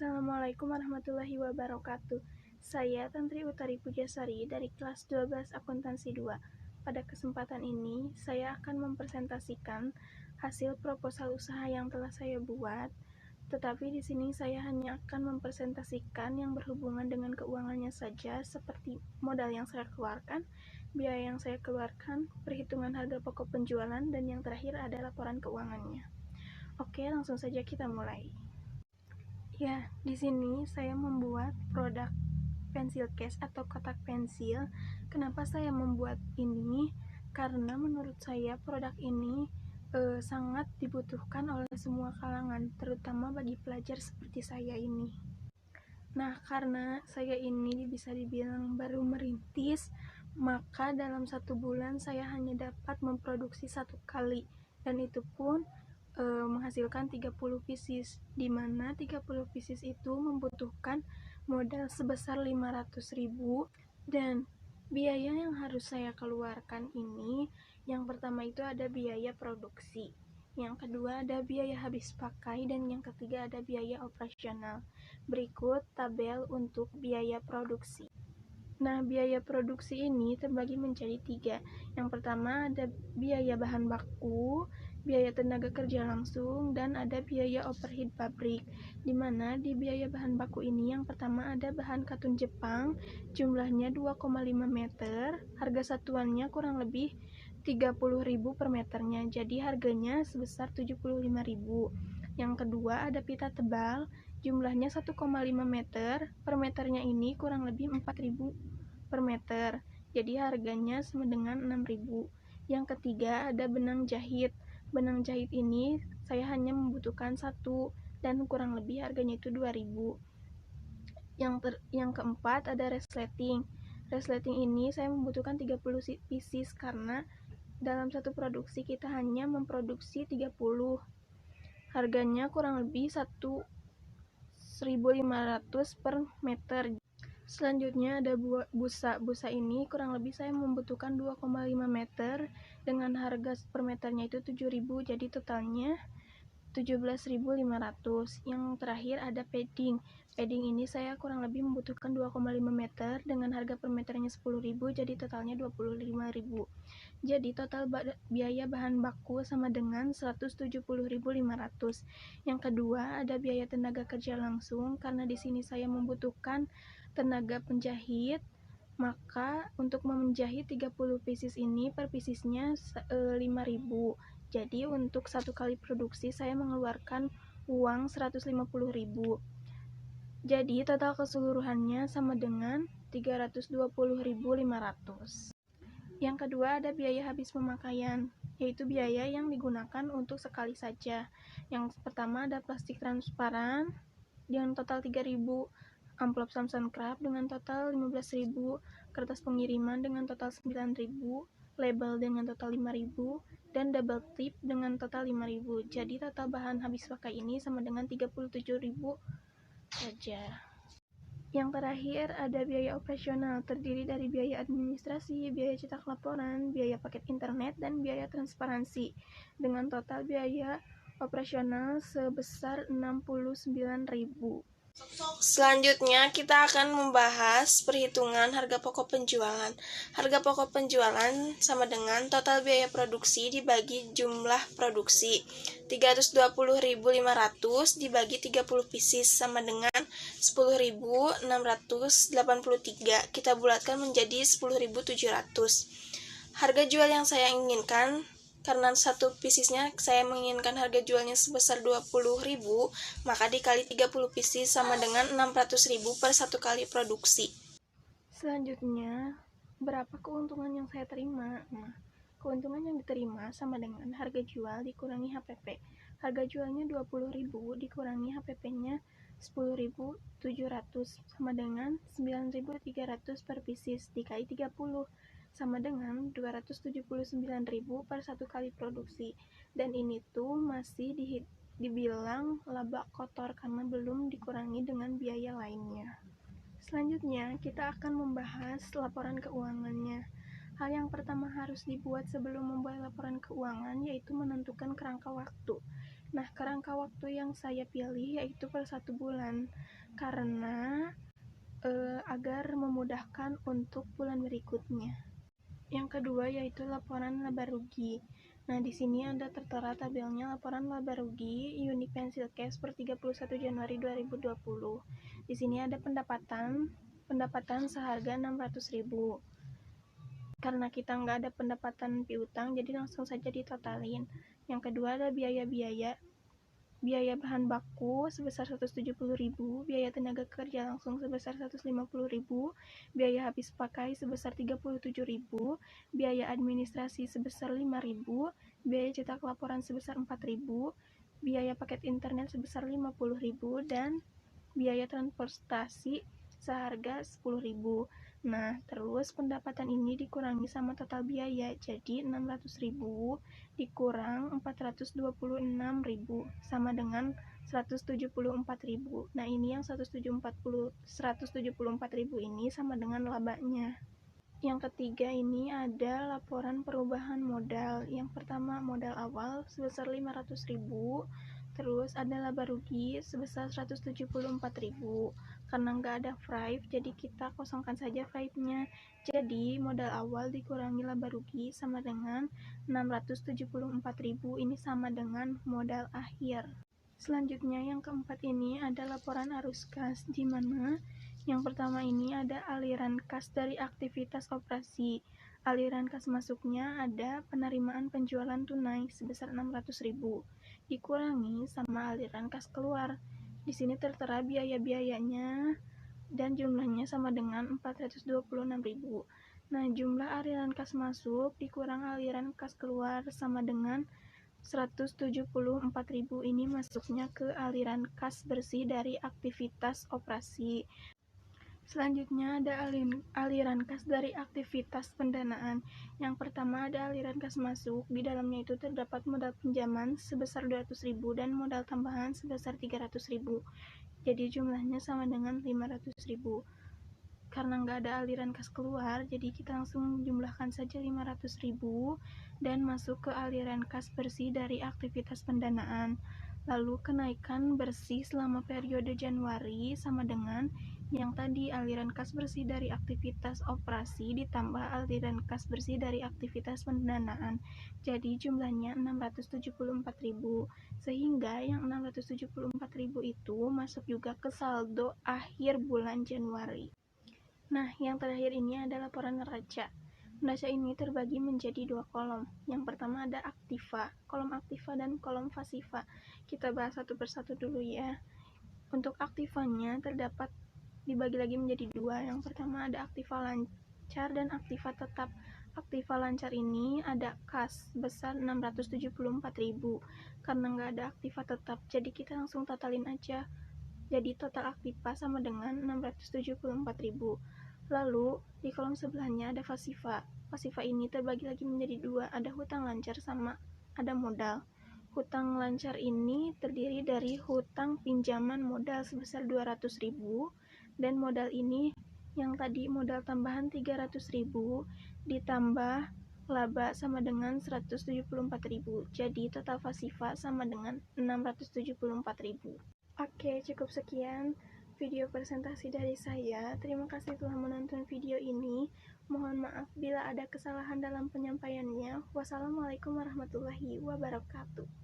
Assalamualaikum warahmatullahi wabarakatuh. Saya Tantri Utari Pujasari dari kelas 12 Akuntansi 2. Pada kesempatan ini, saya akan mempresentasikan hasil proposal usaha yang telah saya buat. Tetapi di sini saya hanya akan mempresentasikan yang berhubungan dengan keuangannya saja, seperti modal yang saya keluarkan, biaya yang saya keluarkan, perhitungan harga pokok penjualan, dan yang terakhir ada laporan keuangannya. Oke, langsung saja kita mulai. Ya, di sini saya membuat produk pensil case atau kotak pensil. Kenapa saya membuat ini? Karena menurut saya produk ini sangat dibutuhkan oleh semua kalangan, terutama bagi pelajar seperti saya ini. Nah, karena saya ini bisa dibilang baru merintis, maka dalam 1 bulan saya hanya dapat memproduksi 1 kali, dan itu pun menghasilkan 30 pieces, di mana 30 pieces itu membutuhkan modal sebesar 500.000, dan biaya yang harus saya keluarkan ini, yang pertama itu ada biaya produksi, yang kedua ada biaya habis pakai, dan yang ketiga ada biaya operasional. Berikut tabel untuk biaya produksi. Nah, biaya produksi ini terbagi menjadi 3. Yang pertama ada biaya bahan baku, biaya tenaga kerja langsung, dan ada biaya overhead pabrik. Di mana di biaya bahan baku ini yang pertama ada bahan katun Jepang, jumlahnya 2,5 meter, harga satuannya kurang lebih 30.000 per meternya, jadi harganya sebesar 75.000. Yang kedua ada pita tebal, jumlahnya 1,5 meter, per meternya ini kurang lebih 4.000 per meter, jadi harganya sama dengan 6.000. Yang ketiga ada benang jahit. Benang jahit ini saya hanya membutuhkan 1 dan kurang lebih harganya itu 2.000. Yang keempat ada resleting. Resleting ini saya membutuhkan 30 pieces karena dalam satu produksi kita hanya memproduksi 30. Harganya kurang lebih 1.500 per meter. Selanjutnya ada busa. Busa ini kurang lebih saya membutuhkan 2,5 meter dengan harga per meternya itu 7.000, jadi totalnya 17.500. Yang terakhir ada padding. Padding ini saya kurang lebih membutuhkan 2,5 meter dengan harga per meternya 10.000, jadi totalnya 25.000. Jadi total biaya bahan baku sama dengan 170.500. Yang kedua ada biaya tenaga kerja langsung, karena di sini saya membutuhkan tenaga penjahit, maka untuk menjahit 30 pieces ini per piecesnya 5.000. Jadi untuk 1 kali produksi saya mengeluarkan uang 150.000. Jadi total keseluruhannya sama dengan 320.500. Yang kedua ada biaya habis pemakaian, yaitu biaya yang digunakan untuk sekali saja. Yang pertama ada plastik transparan dengan total 3.000, amplop Samsung Craft dengan total 15.000, kertas pengiriman dengan total 9.000, label dengan total 5.000, dan double tip dengan total 5.000. Jadi total bahan habis pakai ini sama dengan 37.000 saja. Yang terakhir ada biaya operasional, terdiri dari biaya administrasi, biaya cetak laporan, biaya paket internet, dan biaya transparansi, dengan total biaya operasional sebesar 69.000. Selanjutnya kita akan membahas perhitungan harga pokok penjualan. Harga pokok penjualan sama dengan total biaya produksi dibagi jumlah produksi. 320.500 dibagi 30 pieces sama dengan 10.683. Kita bulatkan menjadi 10.700. Harga jual yang saya inginkan, karena 1 piecesnya saya menginginkan harga jualnya sebesar 20.000, maka dikali 30 pieces sama dengan 600.000 per 1 kali produksi. Selanjutnya, berapa keuntungan yang saya terima? Nah, keuntungan yang diterima sama dengan harga jual dikurangi HPP. Harga jualnya 20.000 dikurangi HPP-nya 10.700 sama dengan 9.300 per pieces dikali 30 sama dengan 279.000 per 1 kali produksi. Dan ini tuh masih dibilang laba kotor karena belum dikurangi dengan biaya lainnya. Selanjutnya, kita akan membahas laporan keuangannya. Hal yang pertama harus dibuat sebelum membuat laporan keuangan yaitu menentukan kerangka waktu. Nah, kerangka waktu yang saya pilih yaitu per 1 bulan, karena agar memudahkan untuk bulan berikutnya. Yang kedua yaitu laporan laba rugi. Nah, di sini ada tertera tabelnya laporan laba rugi unit pensil cash per 31 Januari 2020. Di sini ada pendapatan seharga 600.000. Karena kita nggak ada pendapatan piutang, jadi langsung saja ditotalin. Yang kedua ada biaya bahan baku sebesar 170.000, biaya tenaga kerja langsung sebesar 150.000, biaya habis pakai sebesar 37.000, biaya administrasi sebesar 5.000, biaya cetak laporan sebesar 4.000, biaya paket internet sebesar 50.000, dan biaya transportasi seharga 10.000. Nah, terus pendapatan ini dikurangi sama total biaya, jadi 600.000 dikurang 426.000 sama dengan 174.000. Nah, ini yang 174.000 ini sama dengan labanya. Yang ketiga ini ada laporan perubahan modal. Yang pertama modal awal sebesar 500.000, terus ada laba rugi sebesar 174.000. Karena nggak ada FRIVE, jadi kita kosongkan saja FRIVE-nya. Jadi modal awal dikurangi laba rugi sama dengan 674.000, ini sama dengan modal akhir. Selanjutnya yang keempat ini ada laporan arus kas, di mana yang pertama ini ada aliran kas dari aktivitas operasi. Aliran kas masuknya ada penerimaan penjualan tunai sebesar 600.000 dikurangi sama aliran kas keluar. Di sini tertera biaya-biayanya dan jumlahnya sama dengan 426.000. Nah, jumlah aliran kas masuk dikurang aliran kas keluar sama dengan 174.000, ini masuknya ke aliran kas bersih dari aktivitas operasi. Selanjutnya ada aliran kas dari aktivitas pendanaan. Yang pertama ada aliran kas masuk, di dalamnya itu terdapat modal pinjaman sebesar 200.000 dan modal tambahan sebesar 300.000. Jadi jumlahnya sama dengan 500.000. Karena nggak ada aliran kas keluar, jadi kita langsung jumlahkan saja 500.000 dan masuk ke aliran kas bersih dari aktivitas pendanaan. Lalu kenaikan bersih selama periode Januari sama dengan yang tadi, aliran kas bersih dari aktivitas operasi ditambah aliran kas bersih dari aktivitas pendanaan. Jadi jumlahnya 674.000. Sehingga yang 674.000 itu masuk juga ke saldo akhir bulan Januari. Nah, yang terakhir ini ada laporan neraca. Neraca ini terbagi menjadi 2 kolom. Yang pertama ada aktiva, kolom aktiva dan kolom pasiva. Kita bahas satu persatu dulu ya. Untuk aktivanya terdapat dibagi lagi menjadi 2. Yang pertama ada aktiva lancar dan aktiva tetap. Aktiva lancar ini ada kas besar 674.000. Karena nggak ada aktiva tetap, jadi kita langsung totalin aja. Jadi total aktiva sama dengan 674.000. Lalu di kolom sebelahnya ada pasiva. Pasiva ini terbagi lagi menjadi 2, ada hutang lancar sama ada modal. Hutang lancar ini terdiri dari hutang pinjaman modal sebesar 200.000 dan modal ini yang tadi modal tambahan 300.000 ditambah laba sama dengan 174.000. Jadi total pasiva sama dengan 674.000. Oke, cukup sekian video presentasi dari saya. Terima kasih telah menonton video ini. Mohon maaf bila ada kesalahan dalam penyampaiannya. Wassalamualaikum warahmatullahi wabarakatuh.